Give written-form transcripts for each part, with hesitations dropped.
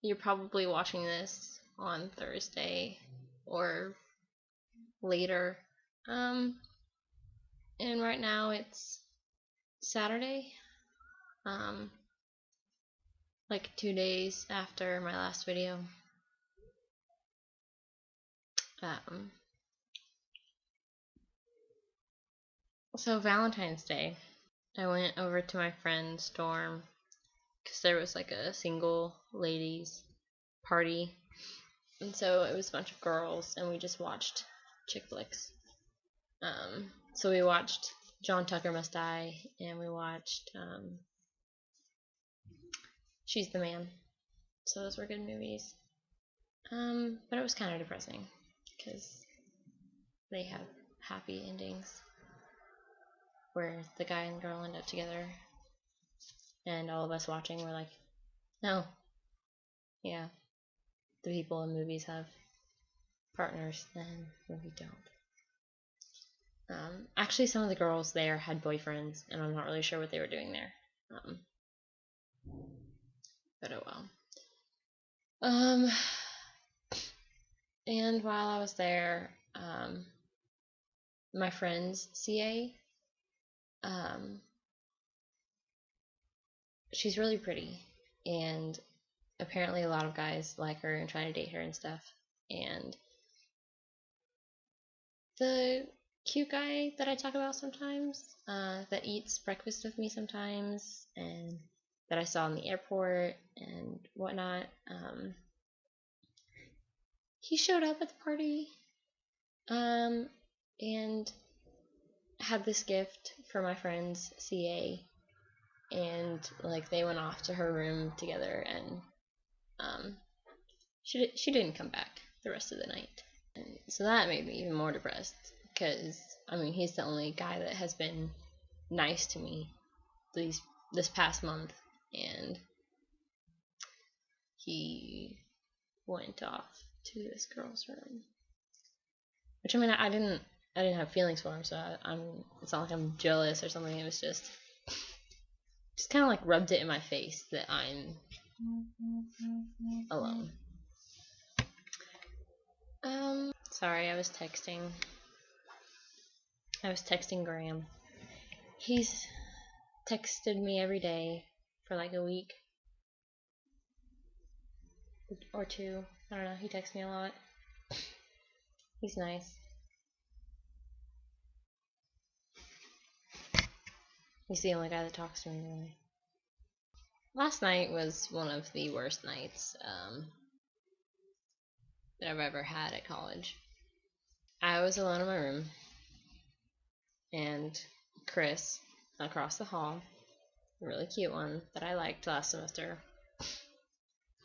you're probably watching this on Thursday or later. And right now it's Saturday. Like 2 days after my last video. So Valentine's Day, I went over to my friend's dorm because there was like a single ladies party, and so it was a bunch of girls, and we just watched chick flicks. So we watched John Tucker Must Die, and we watched She's the Man. So those were good movies. But it was kind of depressing because they have happy endings where the guy and girl end up together, and all of us watching were like, no, yeah, the people in movies have partners, and we don't. Actually, some of the girls there had boyfriends, and I'm not really sure what they were doing there. But oh well. And while I was there, my friend's CA, she's really pretty, and apparently a lot of guys like her and try to date her and stuff. And the cute guy that I talk about sometimes, that eats breakfast with me sometimes, and that I saw in the airport and whatnot, he showed up at the party, and had this gift for my friend's CA, and like they went off to her room together, and she didn't come back the rest of the night. And so that made me even more depressed, because I mean, he's the only guy that has been nice to me this past month, and he went off to this girl's room. Which, I mean, I didn't have feelings for him, so it's not like I'm jealous or something. It was just kind of like rubbed it in my face that I'm alone. Sorry, I was texting Graham. He's texted me every day for like a week or two. I don't know, he texts me a lot. He's nice. He's the only guy that talks to me, really. Last night was one of the worst nights that I've ever had at college. I was alone in my room, and Chris, across the hall, a really cute one that I liked last semester,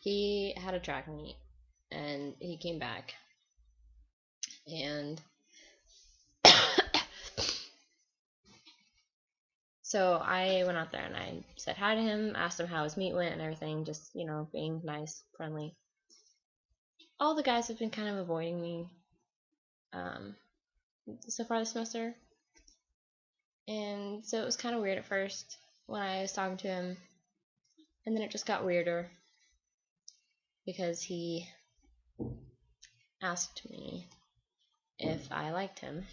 he had a track meet, and he came back, and so I went out there and I said hi to him, asked him how his meet went and everything, just, being nice, friendly. All the guys have been kind of avoiding me so far this semester, and so it was kind of weird at first when I was talking to him, and then it just got weirder because he asked me if I liked him,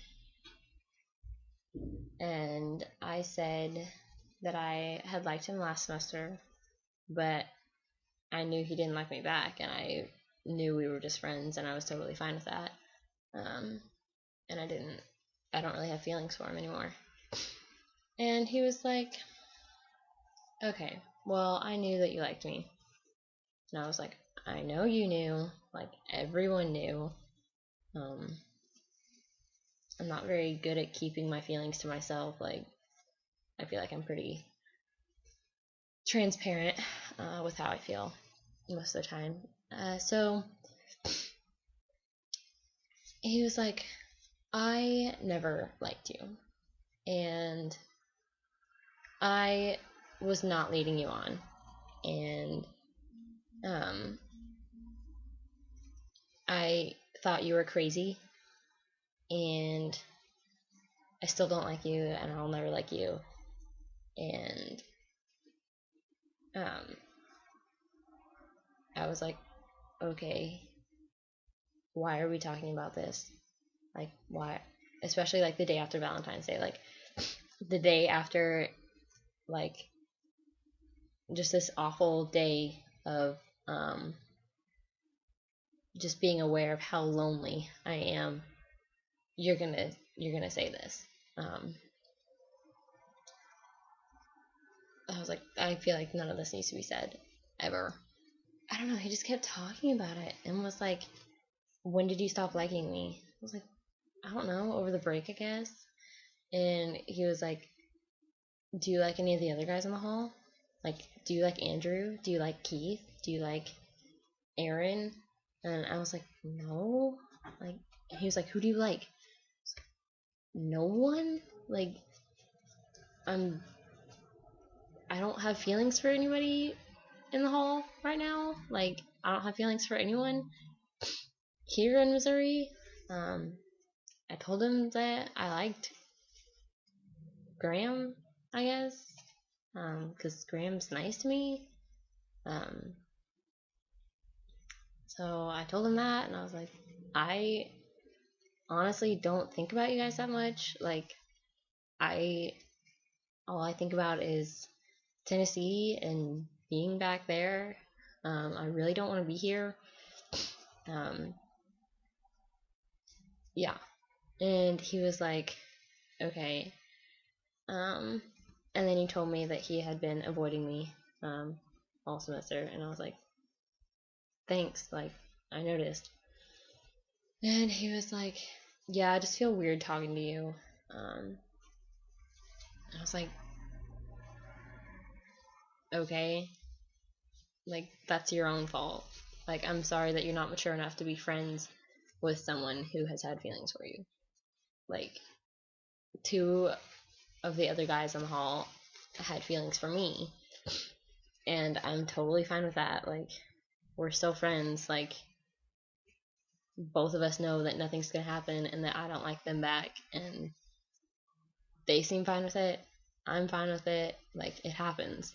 and I said that I had liked him last semester, but I knew he didn't like me back, and I knew we were just friends, and I was totally fine with that. And I don't really have feelings for him anymore. And he was like, okay, well, I knew that you liked me. And I was like, I know you knew, like everyone knew. I'm not very good at keeping my feelings to myself. Like, I feel like I'm pretty transparent with how I feel most of the time. So he was like, I never liked you, and I was not leading you on, and I thought you were crazy, and I still don't like you, and I'll never like you, and I was like, okay, why are we talking about this? Like, why? Especially like the day after Valentine's Day, like the day after, like, just this awful day of just being aware of how lonely I am. You're gonna say this. I was like, I feel like none of this needs to be said ever. I don't know. He just kept talking about it and was like, when did you stop liking me? I was like, I don't know, over the break, I guess. And he was like, do you like any of the other guys in the hall? Like, do you like Andrew? Do you like Keith? Do you like Aaron? And I was like, no. Like, he was like, who do you like? No one. Like, I don't have feelings for anybody in the hall right now. Like, I don't have feelings for anyone here in Missouri. I told him that I liked Graham, I guess, because Graham's nice to me. So I told him that, and I was like, I honestly don't think about you guys that much. Like, all I think about is Tennessee and being back there. I really don't want to be here. Yeah. And he was like, okay. And then he told me that he had been avoiding me all semester, and I was like, thanks, like, I noticed. And he was like, yeah, I just feel weird talking to you. I was like, okay, like, that's your own fault. Like, I'm sorry that you're not mature enough to be friends with someone who has had feelings for you. Like, two of the other guys in the hall had feelings for me, and I'm totally fine with that. Like, we're still friends. Like, both of us know that nothing's gonna happen and that I don't like them back, and they seem fine with it. I'm fine with it. Like, it happens.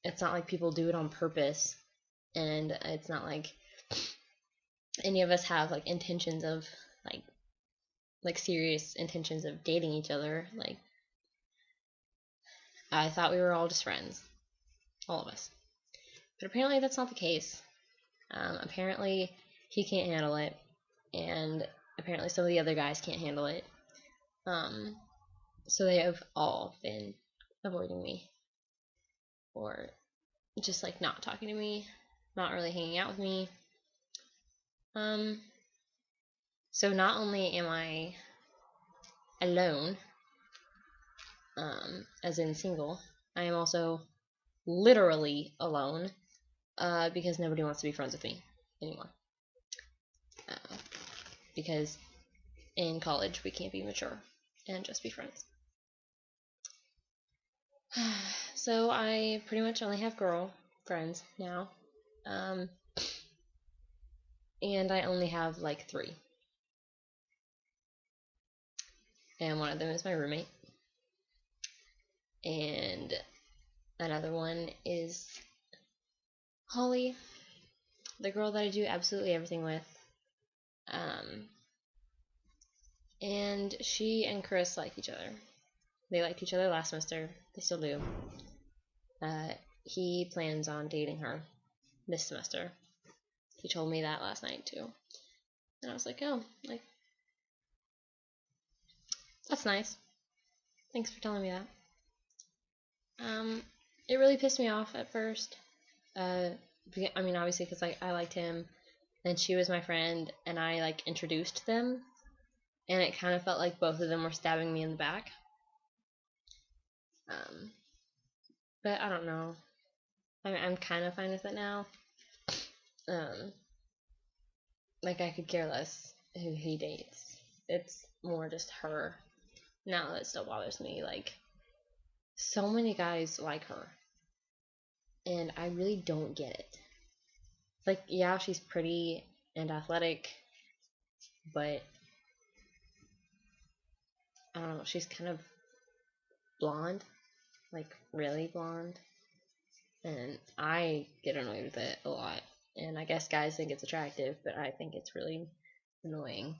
It's not like people do it on purpose, and it's not like any of us have like intentions of like serious intentions of dating each other. Like, I thought we were all just friends, all of us, but apparently that's not the case. Apparently he can't handle it, and apparently some of the other guys can't handle it. So they have all been avoiding me, or just like not talking to me, not really hanging out with me. So not only am I alone, as in single, I am also literally alone, because nobody wants to be friends with me anymore. Because in college we can't be mature and just be friends. So I pretty much only have girl friends now. And I only have like 3. And one of them is my roommate. And another one is Holly, the girl that I do absolutely everything with. And she and Chris like each other. They liked each other last semester. They still do. He plans on dating her this semester. He told me that last night too. And I was like, oh, like, that's nice. Thanks for telling me that. It really pissed me off at first. I mean, obviously, because like I liked him, and she was my friend, and I like introduced them, and it kind of felt like both of them were stabbing me in the back. But I don't know. I'm kind of fine with it now. Like, I could care less who he dates. It's more just her. Now that still bothers me. Like, so many guys like her, and I really don't get it. Like, yeah, she's pretty and athletic, but I don't know, she's kind of blonde, like really blonde, and I get annoyed with it a lot. And I guess guys think it's attractive, but I think it's really annoying.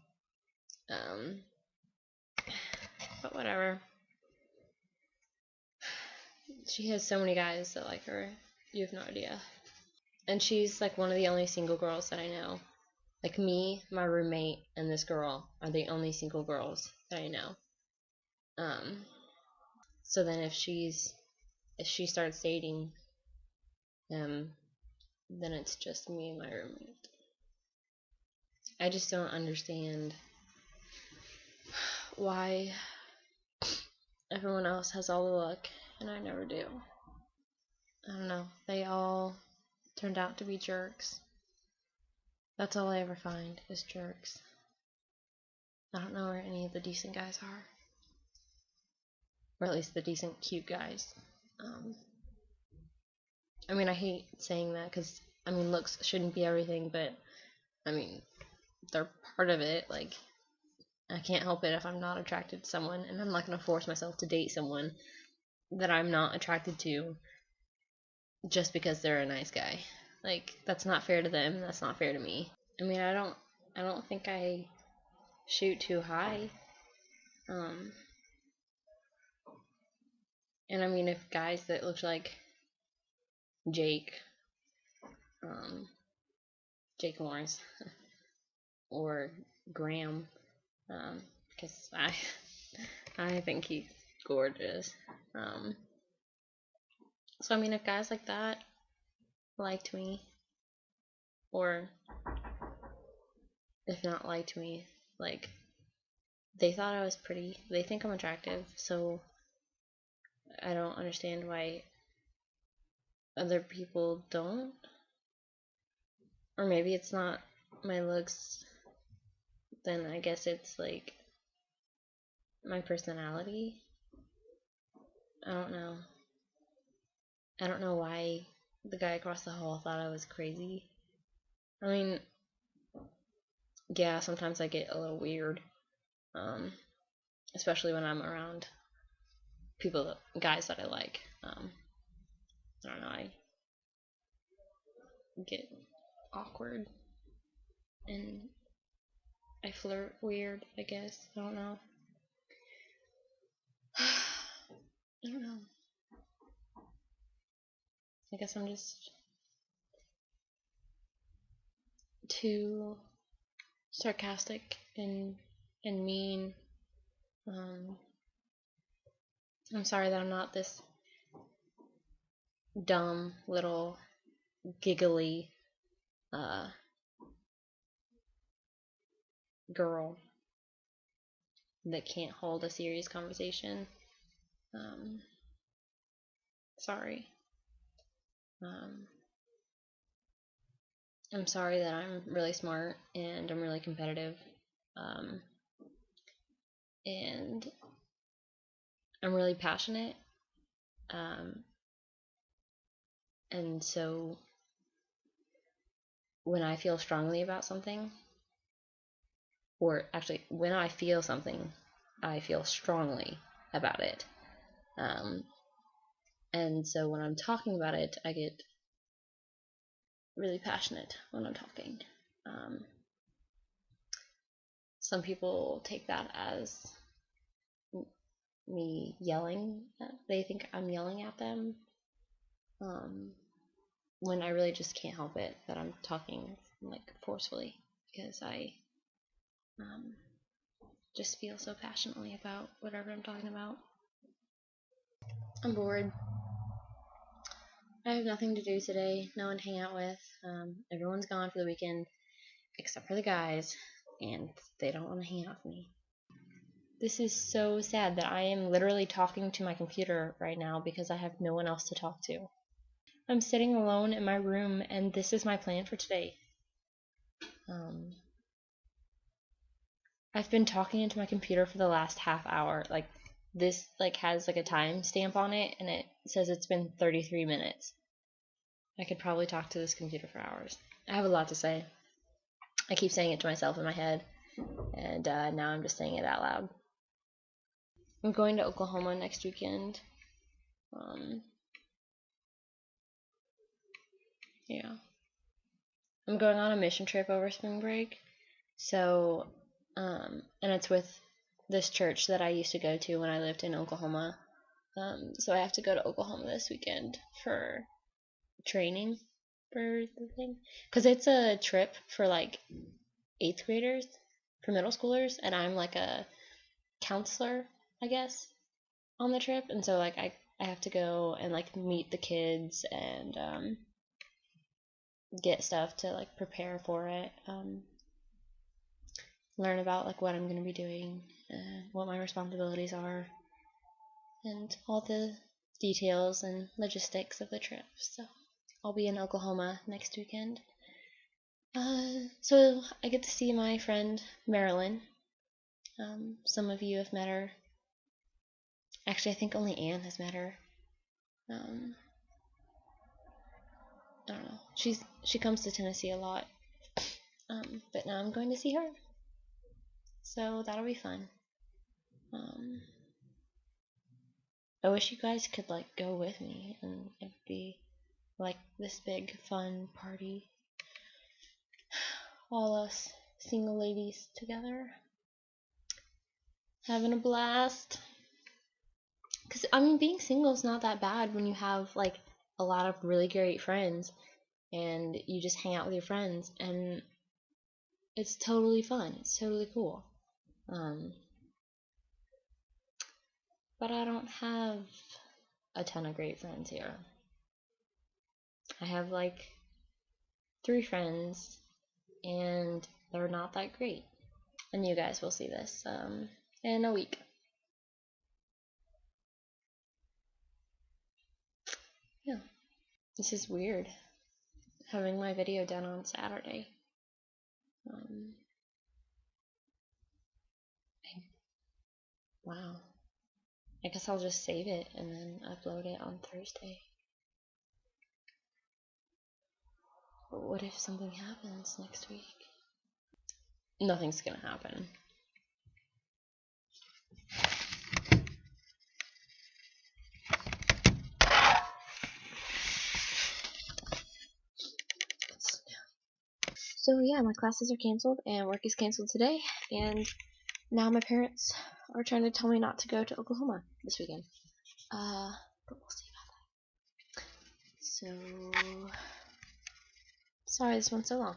But whatever. She has so many guys that like her. You have no idea. And she's like one of the only single girls that I know. Like me, my roommate, and this girl are the only single girls that I know. So then if she starts dating him, then it's just me and my roommate. I just don't understand why everyone else has all the luck and I never do. I don't know. They all turned out to be jerks. That's all I ever find is jerks. I don't know where any of the decent guys are. Or at least the decent, cute guys. I mean, I hate saying that because, I mean, looks shouldn't be everything, but, I mean, they're part of it. Like, I can't help it if I'm not attracted to someone, and I'm not going to force myself to date someone that I'm not attracted to just because they're a nice guy. Like, that's not fair to them, that's not fair to me. I mean, I don't think I shoot too high. And I mean, if guys that look like Jake Morris, or Graham, because I think he's gorgeous. So I mean, if guys like that liked me, or if not liked me, like, they thought I was pretty, they think I'm attractive, so I don't understand why other people don't. Or maybe it's not my looks, then I guess it's like my personality. I don't know. I don't know why the guy across the hall thought I was crazy. I mean, yeah, sometimes I get a little weird, especially when I'm around guys that I like. I don't know, I get awkward and I flirt weird, I guess. I don't know. I don't know. I guess I'm just too sarcastic and mean. I'm sorry that I'm not this dumb little giggly girl that can't hold a serious conversation. Sorry. I'm sorry that I'm really smart and I'm really competitive. And I'm really passionate. And so when I feel strongly about something, or actually when I feel something, I feel strongly about it. And so when I'm talking about it, I get really passionate when I'm talking. Some people take that as me yelling. They think I'm yelling at them, when I really just can't help it that I'm talking like forcefully, because I just feel so passionately about whatever I'm talking about. I'm bored. I have nothing to do today, no one to hang out with. Everyone's gone for the weekend except for the guys, and they don't want to hang out with me. This is so sad that I am literally talking to my computer right now because I have no one else to talk to. I'm sitting alone in my room, and this is my plan for today. I've been talking into my computer for the last half hour. Like, this has like a time stamp on it, and it says it's been 33 minutes. I could probably talk to this computer for hours. I have a lot to say. I keep saying it to myself in my head, and now I'm just saying it out loud. I'm going to Oklahoma next weekend. Yeah. I'm going on a mission trip over spring break. So, and it's with this church that I used to go to when I lived in Oklahoma. So I have to go to Oklahoma this weekend for training for the thing. Because it's a trip for like 8th graders, for middle schoolers, and I'm like a counselor, I guess, on the trip. And so like I have to go and like meet the kids and get stuff to like prepare for it. Learn about like what I'm going to be doing, what my responsibilities are, and all the details and logistics of the trip. So I'll be in Oklahoma next weekend. So I get to see my friend Marilyn. Some of you have met her. Actually, I think only Anne has met her. I don't know. She comes to Tennessee a lot. But now I'm going to see her. So that'll be fun. I wish you guys could like go with me and it'd be like this big fun party. All us single ladies together. Having a blast. Because, I mean, being single is not that bad when you have like a lot of really great friends and you just hang out with your friends and it's totally fun. It's totally cool. But I don't have a ton of great friends here. I have like 3 friends and they're not that great. And you guys will see this in a week. Yeah. This is weird. Having my video done on Saturday. Wow. I guess I'll just save it and then upload it on Thursday. But what if something happens next week? Nothing's gonna happen. So yeah, my classes are canceled and work is canceled today, and now my parents are trying to tell me not to go to Oklahoma this weekend. But we'll see about that. So sorry this one's so long.